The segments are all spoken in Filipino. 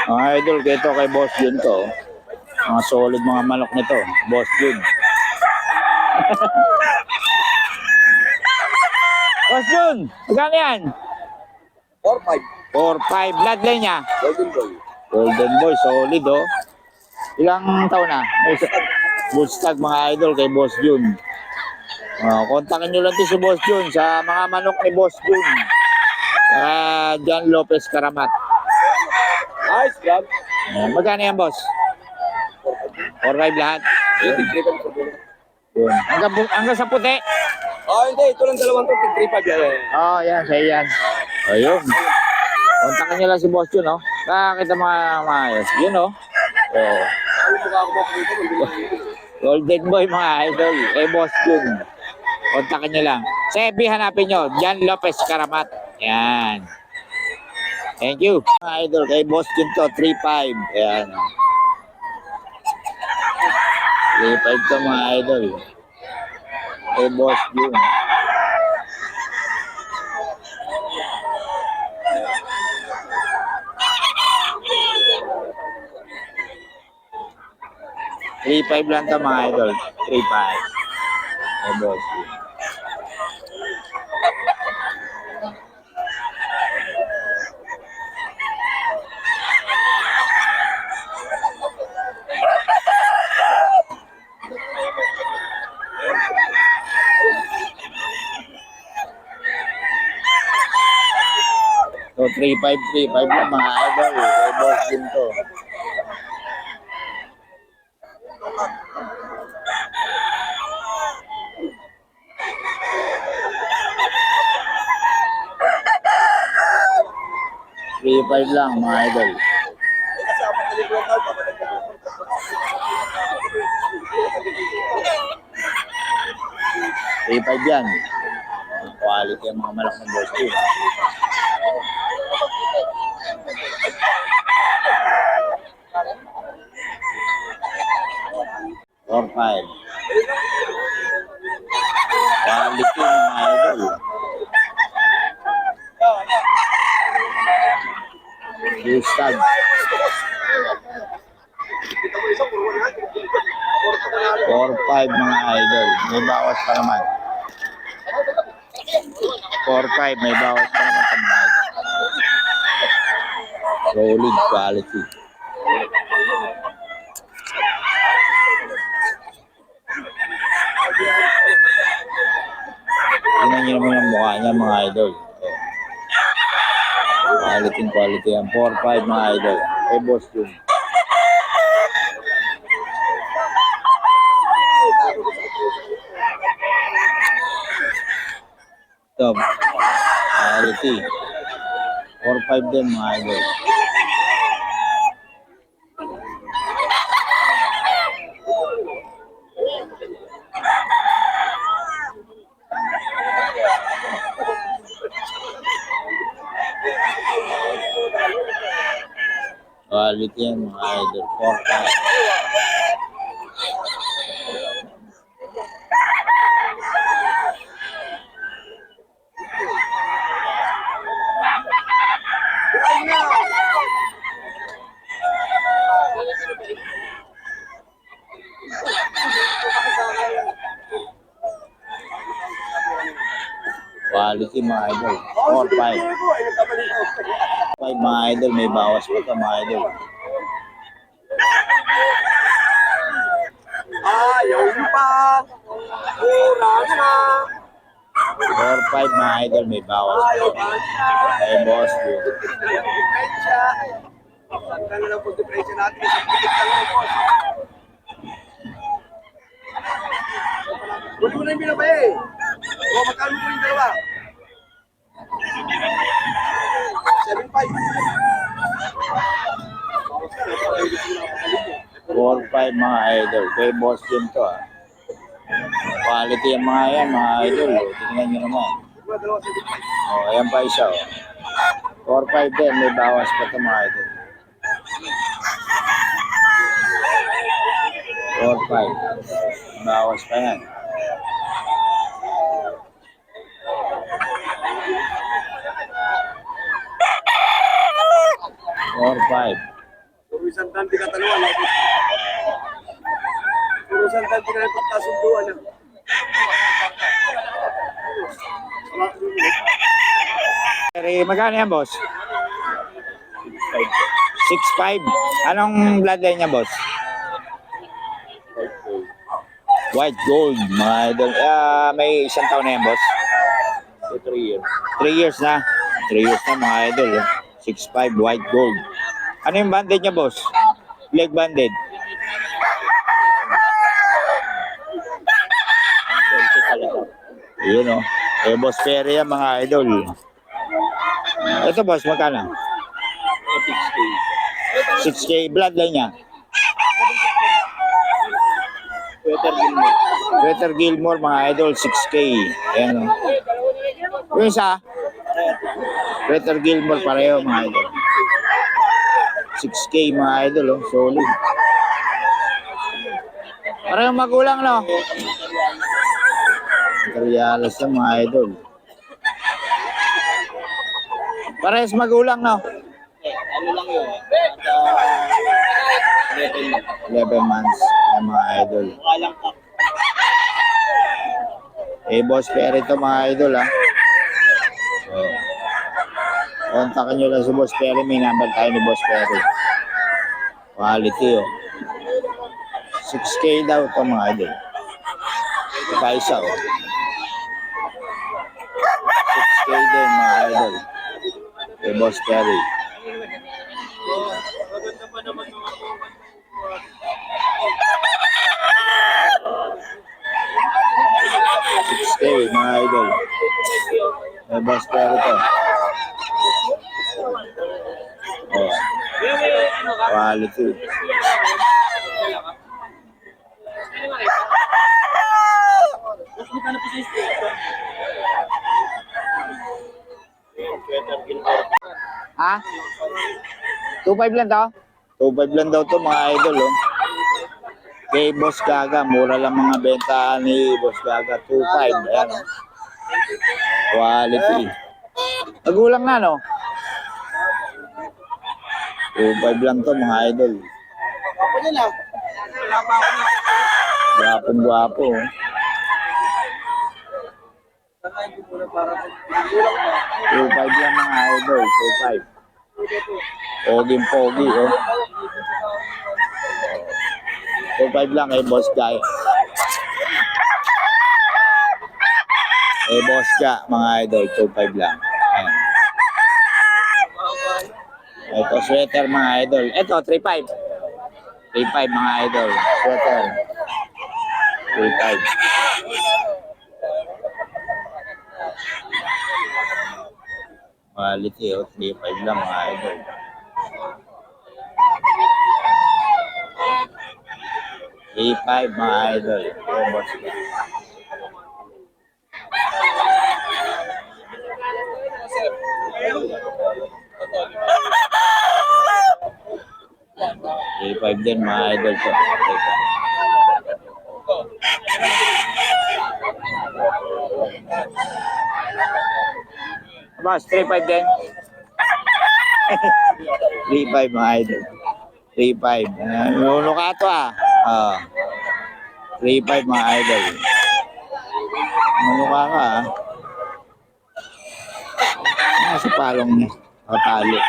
Mga idol, ito kay Boss Jun to. Mga solid mga manok nito. Boss Jun. Boss Jun, magkano yan? 4-5. 4-5. Bloodline niya. Golden Boy. Golden Boy, solid oh. Ilang taon na? Boostag mga idol kay Boss Jun. Kontakin nyo lang to si Boss Jun sa mga manok ni Boss Jun. John Lopez Karamat. Nice, grab. Magkano yan, boss? 4-5 lahat. Yun. Hanggang sa puti. Hindi. Ito lang dalawang to. 3-5 yan. Yan. Sa'yo yan. Ayun. Kontakin nyo lang si Boss Jun, no? Nakakita mga maayos. Yun, no? Golden Boy, mga idol. Boss Jun. Kontakin nyo lang. Sa FB, hanapin nyo. John Lopez Karamat. Yan. Thank you. Mga idol, kay Boss Jun to. 3-5. Yan. 3-5 to mga idol. Kay Boss Jun. $3-5 lang to mga idol. 3-5. Kay Boss Jun. So 3-5 lang mga idol. Kay Boss Jun to. $3-5 lang mga idol. 3-5 yan. Quality ang mga malak ng Boss Jun. $4-5. Quality mga idol. Boostag. 4-5 mga idol. May bawas pa naman. 4-5. May bawas pa naman sa mga idol. Solid quality. Tingnan nyo naman yung mukha niya mga idol. Quality yan. 4-5 mga idol. Kay Boss Jun. Ito. Quality. 4-5 din mga idol. Quality yan mga idol. 4-5. Quality mga idol. 4-5. 5 mga idol. May bawas pa ito mga idol. Ayaw pa. Mura na. 4-5 mga idol. May bawas pa ito. Kay Boss Jun. Saan na lang po depression natin? Isang pitik lang ang boss. Huli mo na yung binabay eh. Magkano po yung dalawa? 7-5. 4-5 mga idol. Kay Boss Jun to ah. Quality yung mga yan mga idol. Tingnan nyo naman. Ayan pa isa oh. 4-5 din. May bawas pa ito mga idol. 4-5. Bawas pa yan. 4-5. sandan di kataluan. Puro sandan di kaya pagkasunduan. Magkano yan, boss? 6'5". Anong bloodline niya, boss? White gold, mga idol. May isang taon na yan, boss? 3 years. 3 years na. 3 years na, mga idol. 6'5", white gold. Ano yung banded niya, boss? Leg banded. Yun, oh. Boss Perry yan, mga idol. Ito, boss, magkano? 6K. Bloodline niya. Peter Gilmore, mga idol, 6K. Ayan, oh. Yung isa, Peter Gilmore, pareho, mga idol. 6K, mga idol, oh. Solid. Parehong magulang, no? Materialis na, mga idol. Parehas magulang, no? Ano lang yun? 11 months, ay, mga idol. Walang ka. Boss Perry to, mga idol, ha? So, kontakin nyo lang si Boss Perry. May number tayo ni Boss Perry. Quality, oh. 6K daw to, mga idol. Ito isa, oh. 6K din, mga idol. Kay Boss Perry. Maganda pa naman mga K, mga idol. May Boss Perry to. Oh. Quality. Ha? 2.5 lang to? 2.5 lang daw to, mga idol, oh. Kay Boss Gaga, mura lang mga benta ni Boss Gaga, 2.5. Ayan, oh. Quality. Magulang na, no? 2.5 lang to, mga idol. Ako nila. Gwapong-gwapo, oh. 2.5 lang, mga idol, 2.5. Poging-pogi, oh. 2.5 lang kay Boss Guy. Boss Ga, mga idol, 2.5 lang. Ayan. Ito, sweater, mga idol. Ito, 3.5. 3.5, mga idol. Sweater. 3.5. Quality, oh. 3.5 lang, mga idol. A5, mga idol. Ito, Boss Ga. A5 din, mga idol ko. Boss, 3.5 din. 3.5, mga idol. 3.5. Nuno ka to, ah. 3.5, mga idol. Nuno ka, ah. Nasa palong niya. Tali.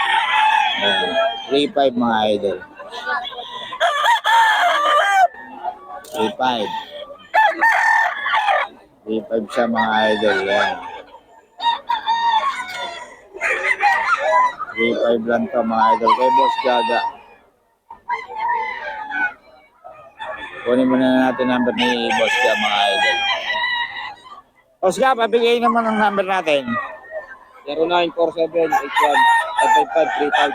3.5, mga idol. 3.5. 3.5 siya, mga idol. Yan. 3.5 lang to, mga idol. Kay Boss Gaga. Kunin muna natin number ni Boss Gaga, mga idol. Boss Gaga, pabigay naman ang number natin. 0947-81-55535.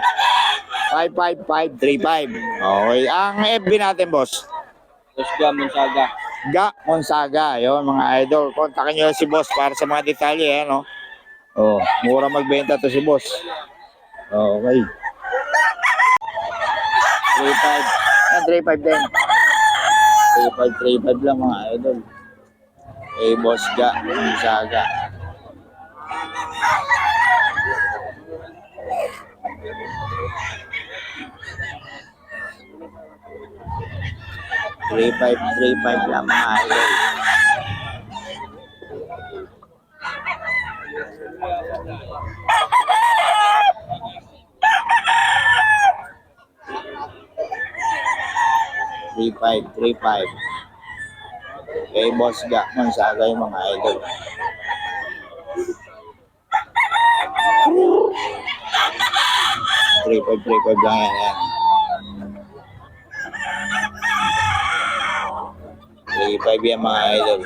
55535. Okay. Ang FB natin, boss. Osga Monsaga. Ga Monsaga. Yun, mga idol. Kontakin nyo si boss para sa mga detalye. No? Oh, mura magbenta to si boss. Okay. 3.5. 3.5 din. 3.5 lang, mga idol. Boss Ga Monsaga. 3.5 lang mga idol. Three five. Kay Boss Ga Gonzaga yung mga idol. Three five lang yan. 3.5 yan mga idol.